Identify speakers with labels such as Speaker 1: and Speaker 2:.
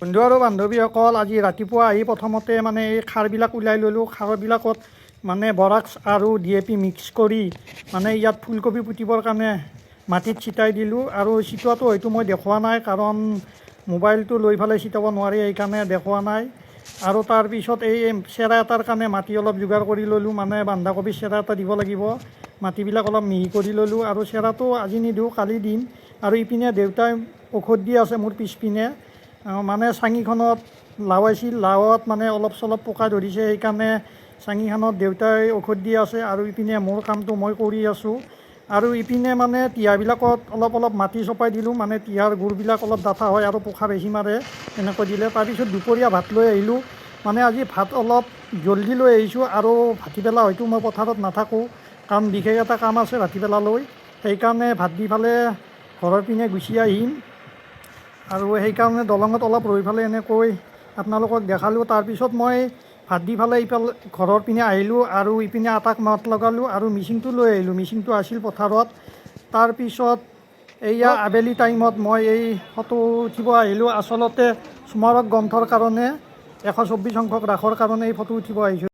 Speaker 1: বন্ধু আৰু বান্ধৱীসকল, আজি ৰাতিপুৱা আহি প্ৰথমতে মানে এই খাৰবিলাক ওলাই ল'লোঁ। খাৰবিলাকত মানে বৰাক্স আৰু DAP মিক্স কৰি মানে ইয়াত ফুলকবি পুতিবৰ কাৰণে মাটিত ছিটাই দিলোঁ। আৰু ছিটোৱাটো হয়তো মই দেখুওৱা নাই, কাৰণ মোবাইলটো লৈ পেলাই ছিটাব নোৱাৰি, সেইকাৰণে দেখুওৱা নাই। আৰু তাৰপিছত এই চেৰা এটাৰ কাৰণে মাটি অলপ যোগাৰ কৰি ল'লোঁ, মানে বন্ধাকবিৰ চেৰা এটা দিব লাগিব। মাটিবিলাক অলপ মিহি কৰি ল'লোঁ আৰু চেৰাটো আজি নিদিওঁ, কালি দিম। আৰু ইপিনে দেউতাই ঔষধ দি আছে মোৰ পিছপিনে, মানে চাঙিখনত লাও আছিল, লাওত মানে অলপ চলপ পোকা ধৰিছে, সেইকাৰণে চাঙিখনত দেউতাই ঔষধ দি আছে আৰু ইপিনে মোৰ কামটো মই কৰি আছোঁ। আৰু ইপিনে মানে তিয়ঁহবিলাকত অলপ অলপ মাটি চপাই দিলোঁ, মানে তিয়ঁহৰ গুৰবিলাক অলপ ডাঠা হয় আৰু পোখা বেছি মাৰে এনেকৈ দিলে। তাৰপিছত দুপৰীয়া ভাত লৈ আহিলোঁ, মানে আজি ভাত অলপ জলদি লৈ আহিছোঁ। আৰু ভাটিবেলা হয়তো মই পথাৰত নাথাকোঁ, কাৰণ বিশেষ এটা কাম আছে ভাটিবেলালৈ, সেইকাৰণে ভাত দি পেলাই ঘৰৰ পিনে গুচি আহিম। আৰু সেইকাৰণে দলঙত অলপ ৰৈ পেলাই এনেকৈ আপোনালোকক দেখালোঁ। তাৰপিছত মই ভাত দি পেলাই ইফালে ঘৰৰ পিনে আহিলোঁ আৰু ইপিনে আটাক মাত লগালোঁ আৰু মিচিংটো লৈ আহিলোঁ। মিচিংটো আছিল পথাৰত। তাৰপিছত এয়া আবেলি টাইমত মই এই ফটো উঠিব আহিলোঁ। আচলতে স্মাৰক গ্ৰন্থৰ কাৰণে 124 সংখ্যক ৰাসৰ কাৰণে এই ফটো উঠিব আহিছোঁ।